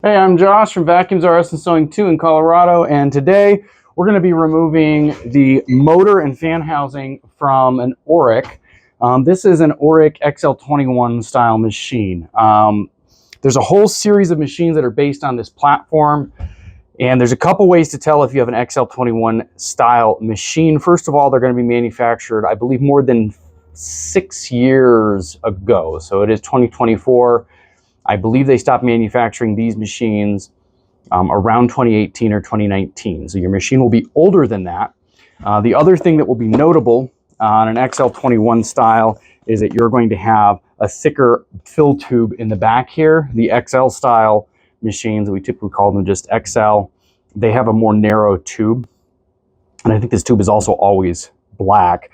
Hey, I'm Josh from Vacuums RS and Sewing 2 in Colorado, and today we're going to be removing the motor and fan housing from an Oreck. This is an Oreck XL21 style machine. There's a whole series of machines that are based on this platform, and there's a couple ways to tell if you have an XL21 style machine. First of all, they're going to be manufactured, I believe, more than 6 years ago. So it is 2024. I believe they stopped manufacturing these machines around 2018 or 2019. So your machine will be older than that. The other thing that will be notable on an XL21 style is that you're going to have a thicker fill tube in the back here. The XL style machines, we typically call them just XL, they have a more narrow tube. And I think this tube is also always black.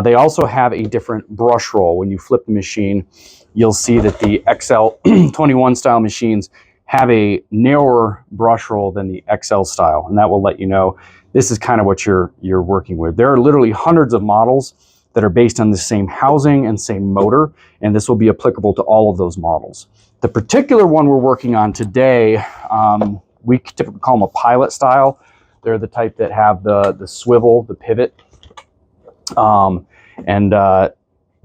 They also have a different brush roll. When you flip the machine, you'll see that the XL21 style machines have a narrower brush roll than the XL style, and that will let you know this is kind of what you're working with. There are literally hundreds of models that are based on the same housing and same motor, and this will be applicable to all of those models. The particular one we're working on today, we typically call them a pilot style. They're the type that have the swivel, the pivot,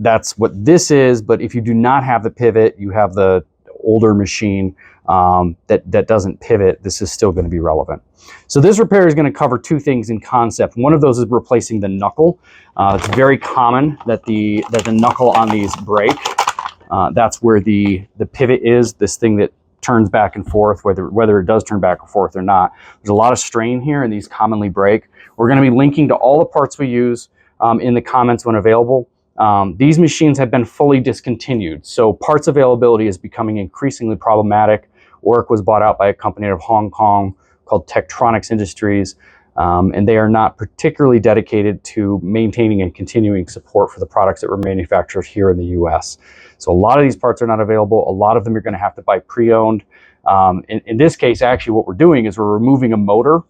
that's what this is. But if you do not have the pivot, you have the older machine that doesn't pivot, this is still going to be relevant. So this repair is going to cover two things in concept. One of those is replacing the knuckle. It's very common that the knuckle on these break. That's where the pivot is, this thing that turns back and forth, whether it does turn back and forth or not. There's a lot of strain here and these commonly break. We're going to be linking to all the parts we use in the comments when available. These machines have been fully discontinued, so parts availability is becoming increasingly problematic. Oreck was bought out by a company out of Hong Kong called Tektronix Industries, and they are not particularly dedicated to maintaining and continuing support for the products that were manufactured here in the US. So a lot of these parts are not available. A lot of them you're going to have to buy pre-owned. In this case, actually what we're doing is we're removing a motor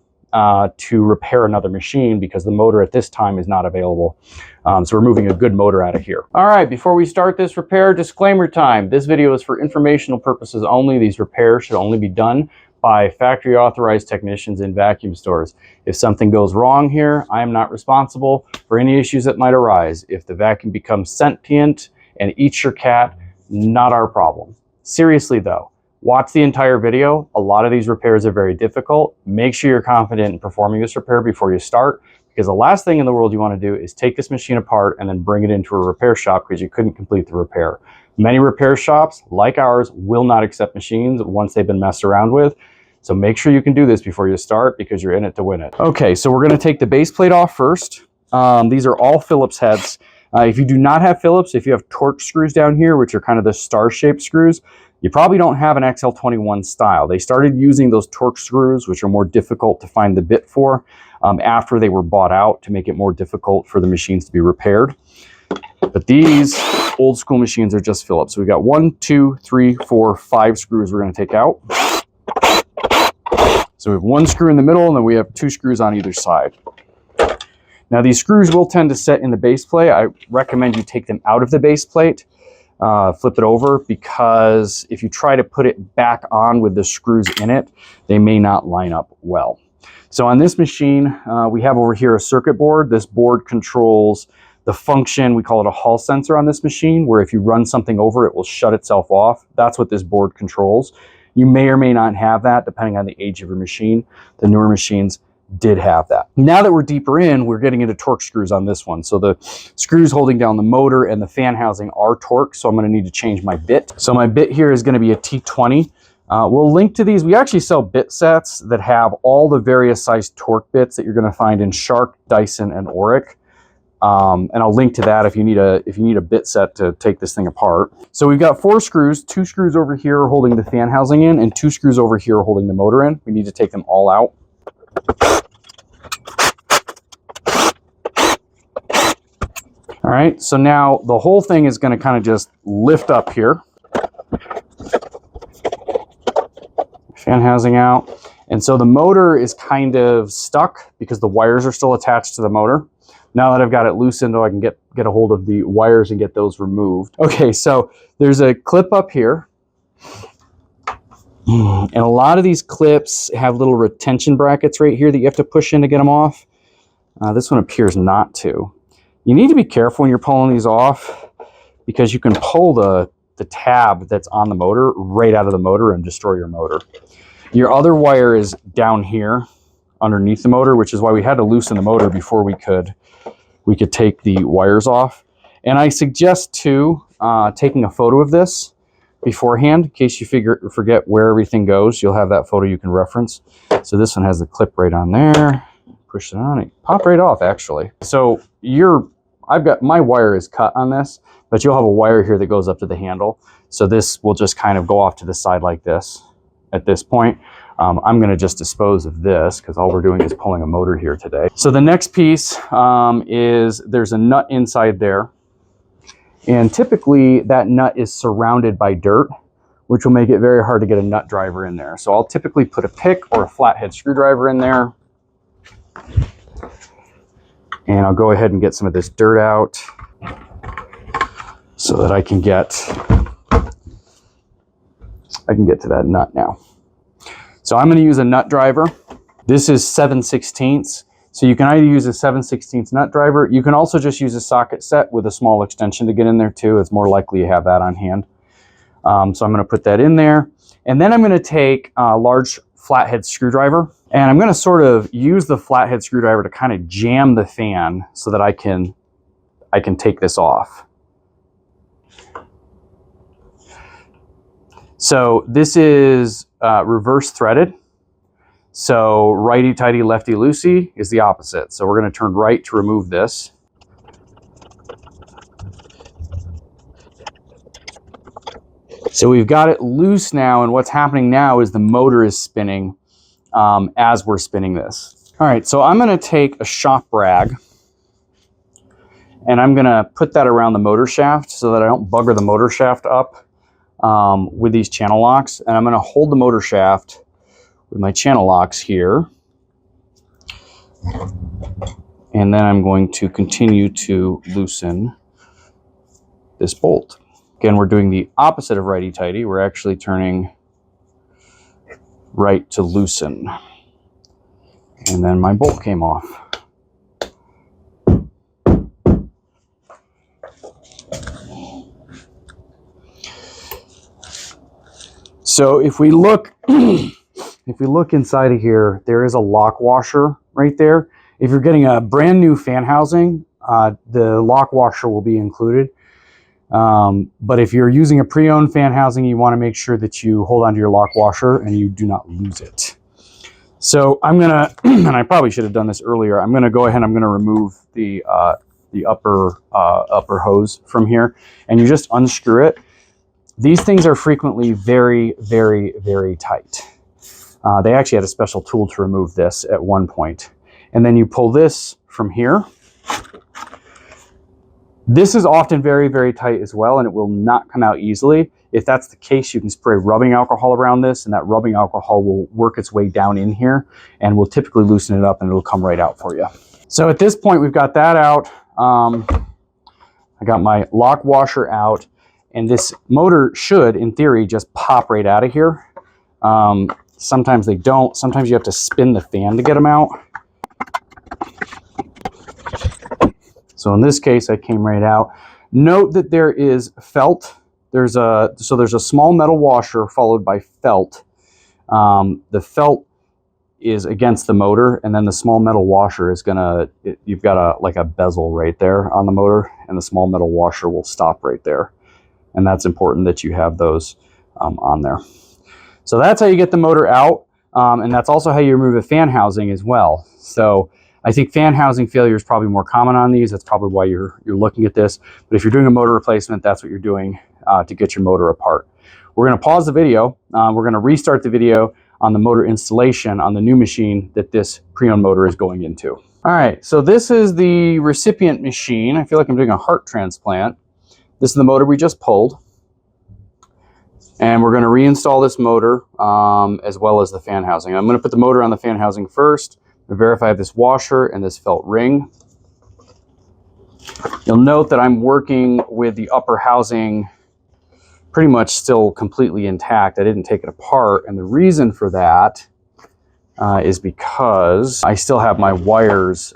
to repair another machine because the motor at this time is not available. So we're moving a good motor out of here. All right, before we start this repair, disclaimer time. This video is for informational purposes only. These repairs should only be done by factory authorized technicians in vacuum stores. If something goes wrong here, I am not responsible for any issues that might arise. If the vacuum becomes sentient and eats your cat, not our problem. Seriously though, watch the entire video. A lot of these repairs are very difficult. Make sure you're confident in performing this repair before you start, because the last thing in the world you want to do is take this machine apart and then bring it into a repair shop because you couldn't complete the repair. Many repair shops, like ours, will not accept machines once they've been messed around with. So make sure you can do this before you start because you're in it to win it. Okay, so we're going to take the base plate off first. These are all Phillips heads. If you do not have Phillips, if you have Torx screws down here, which are kind of the star-shaped screws, you probably don't have an XL21 style. They started using those Torx screws, which are more difficult to find the bit for, after they were bought out to make it more difficult for the machines to be repaired. But these old school machines are just Phillips. So we got 1, 2, 3, 4, 5 screws we're going to take out. So we have 1 screw in the middle, and then we have 2 screws on either side. Now these screws will tend to set in the base plate. I recommend you take them out of the base plate, flip it over, because if you try to put it back on with the screws in it, they may not line up well. So on this machine, we have over here a circuit board. This board controls the function, we call it a Hall sensor on this machine, where if you run something over, it will shut itself off. That's what this board controls. You may or may not have that depending on the age of your machine. The newer machines did have that. Now that we're deeper in, we're getting into Torx screws on this one. So the screws holding down the motor and the fan housing are Torx, so I'm going to need to change my bit. So my bit here is going to be a T20. We'll link to these. We actually sell bit sets that have all the various size torque bits that you're going to find in Shark, Dyson, and Oreck. And I'll link to that if you need a bit set to take this thing apart. So we've got 4 screws, 2 screws over here holding the fan housing in, and 2 screws over here holding the motor in. We need to take them all out. All right, so now the whole thing is going to kind of just lift up here. Fan housing out. And so the motor is kind of stuck because the wires are still attached to the motor. Now that I've got it loosened, I can get a hold of the wires and get those removed. Okay, so there's a clip up here. And a lot of these clips have little retention brackets right here that you have to push in to get them off. This one appears not to. You need to be careful when you're pulling these off because you can pull the tab that's on the motor right out of the motor and destroy your motor. Your other wire is down here underneath the motor, which is why we had to loosen the motor before we could take the wires off. And I suggest too taking a photo of this beforehand in case you forget where everything goes. You'll have that photo you can reference. So this one has the clip right on there. Push it on, it pop right off actually. So I've got my wire is cut on this, but you'll have a wire here that goes up to the handle. So this will just kind of go off to the side like this at this point. I'm going to just dispose of this because all we're doing is pulling a motor here today. So the next piece is there's a nut inside there. And typically that nut is surrounded by dirt, which will make it very hard to get a nut driver in there. So I'll typically put a pick or a flathead screwdriver in there. And I'll go ahead and get some of this dirt out so that I can get to that nut now. So I'm going to use a nut driver. This is 7/16. So you can either use a 7/16 nut driver. You can also just use a socket set with a small extension to get in there too. It's more likely you have that on hand. So I'm going to put that in there. And then I'm going to take a large flathead screwdriver. And I'm going to sort of use the flathead screwdriver to kind of jam the fan so that I can take this off. So this is reverse threaded. So righty tighty, lefty loosey is the opposite. So we're going to turn right to remove this. So we've got it loose now, and what's happening now is the motor is spinning as we're spinning this. All right, so I'm going to take a shop rag and I'm going to put that around the motor shaft so that I don't bugger the motor shaft up with these channel locks. And I'm going to hold the motor shaft with my channel locks here. And then I'm going to continue to loosen this bolt. Again, we're doing the opposite of righty-tighty. We're actually turning right to loosen. And then my bolt came off. So if we look inside of here, there is a lock washer right there. If you're getting a brand new fan housing, the lock washer will be included. But if you're using a pre-owned fan housing, you want to make sure that you hold onto your lock washer and you do not lose it. So I'm gonna, and I probably should have done this earlier. I'm gonna go ahead and I'm gonna remove the upper hose from here, and you just unscrew it. These things are frequently very, very, very tight. They actually had a special tool to remove this at one point. And then you pull this from here. This is often very, very tight as well, and it will not come out easily. If that's the case, you can spray rubbing alcohol around this, and that rubbing alcohol will work its way down in here and will typically loosen it up, and it'll come right out for you. So at this point, we've got that out. I got my lock washer out, and this motor should, in theory, just pop right out of here. Sometimes they don't. Sometimes you have to spin the fan to get them out. So in this case, I came right out. Note that there is felt. There's a small metal washer followed by felt. The felt is against the motor, and then the small metal washer is you've got like a bezel right there on the motor, and the small metal washer will stop right there. And that's important that you have those on there. So that's how you get the motor out, and that's also how you remove a fan housing as well. So I think fan housing failure is probably more common on these. That's probably why you're looking at this. But if you're doing a motor replacement, that's what you're doing to get your motor apart. We're going to pause the video. We're going to restart the video on the motor installation on the new machine that this pre-owned motor is going into. All right, so this is the recipient machine. I feel like I'm doing a heart transplant. This is the motor we just pulled. And we're going to reinstall this motor as well as the fan housing. I'm going to put the motor on the fan housing first to verify this washer and this felt ring. You'll note that I'm working with the upper housing pretty much still completely intact. I didn't take it apart, and the reason for that is because I still have my wires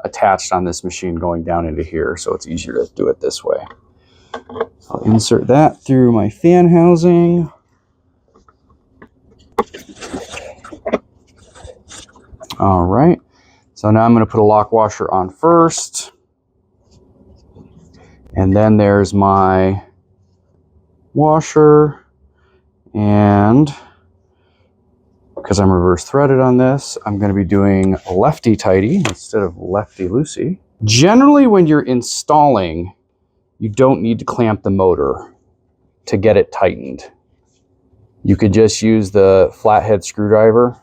attached on this machine going down into here, so it's easier to do it this way. I'll insert that through my fan housing. All right, so now I'm going to put a lock washer on first, and then there's my washer, and because I'm reverse threaded on this, I'm going to be doing lefty tighty instead of lefty loosey. Generally, when you're installing, you don't need to clamp the motor to get it tightened. You could just use the flathead screwdriver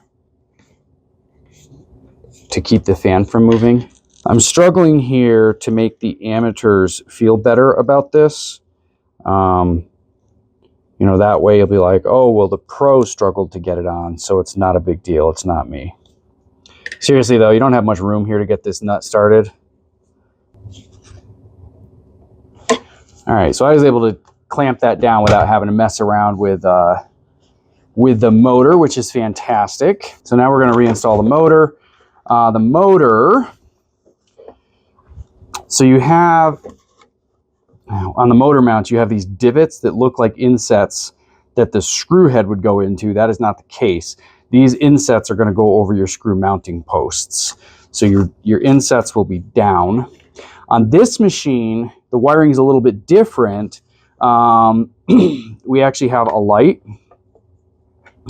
to keep the fan from moving. I'm struggling here to make the amateurs feel better about this. You know, that way you'll be like, oh, well, the pro struggled to get it on, so it's not a big deal. It's not me. Seriously, though, you don't have much room here to get this nut started. All right, so I was able to clamp that down without having to mess around with the motor, which is fantastic. So now we're going to reinstall the motor. So you have, on the motor mount, you have these divots that look like insets that the screw head would go into. That is not the case. These insets are going to go over your screw mounting posts. So your insets will be down. On this machine, the wiring is a little bit different. We actually have a light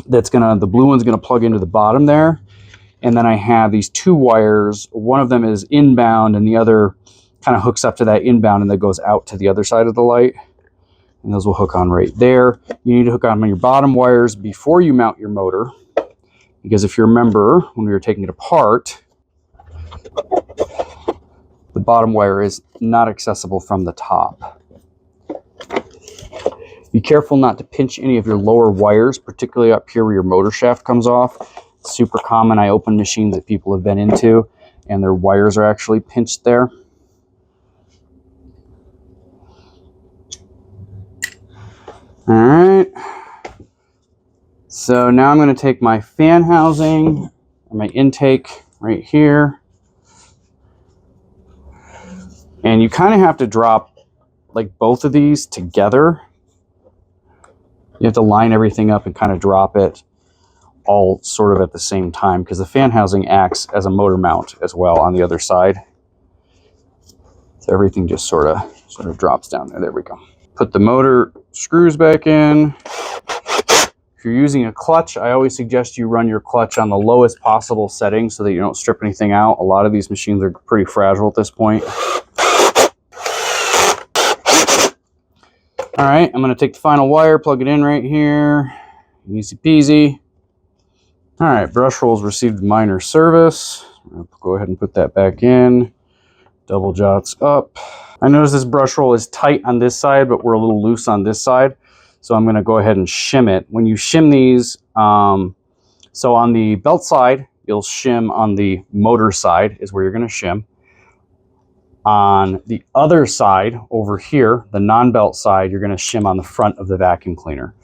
that's the blue one's gonna plug into the bottom there. And then I have these two wires. One of them is inbound and the other kind of hooks up to that inbound and that goes out to the other side of the light. And those will hook on right there. You need to hook on your bottom wires before you mount your motor, because if you remember when we were taking it apart, the bottom wire is not accessible from the top. Be careful not to pinch any of your lower wires, particularly up here where your motor shaft comes off. It's super common. I open machines that people have been into and their wires are actually pinched there. All right. So now I'm going to take my fan housing, or my intake right here. And you kind of have to drop like both of these together. You have to line everything up and kind of drop it all sort of at the same time, because the fan housing acts as a motor mount as well on the other side. So everything just sort of drops down there. There we go. Put the motor screws back in. If you're using a clutch, I always suggest you run your clutch on the lowest possible setting so that you don't strip anything out. A lot of these machines are pretty fragile at this point. All right, I'm going to take the final wire, plug it in right here. Easy peasy. All right, brush rolls received minor service. I'll go ahead and put that back in. Double jots up. I notice this brush roll is tight on this side, but we're a little loose on this side. So I'm going to go ahead and shim it. When you shim these, so on the belt side, you'll shim on the motor side is where you're going to shim. On the other side over here, the non-belt side, you're going to shim on the front of the vacuum cleaner.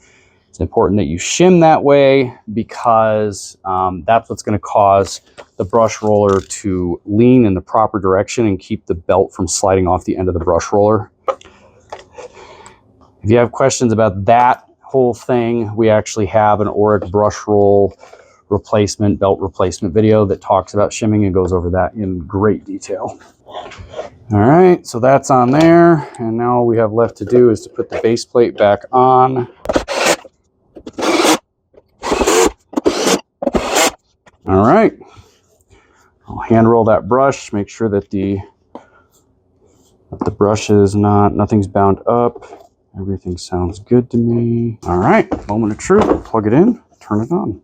It's important that you shim that way because that's what's going to cause the brush roller to lean in the proper direction and keep the belt from sliding off the end of the brush roller. If you have questions about that whole thing, we actually have an Oreck brush roll replacement, belt replacement video that talks about shimming and goes over that in great detail. All right, so that's on there. And now all we have left to do is to put the base plate back on. All right, I'll hand roll that brush, make sure that the brush is nothing's bound up. Everything sounds good to me. All right, moment of truth, plug it in, turn it on.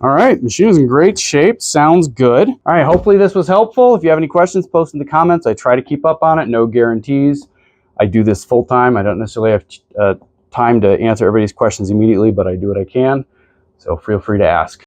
All right, machine is in great shape, sounds good. All right, hopefully this was helpful. If you have any questions, post in the comments. I try to keep up on it, no guarantees. I do this full time. I don't necessarily have time to answer everybody's questions immediately, but I do what I can. So feel free to ask.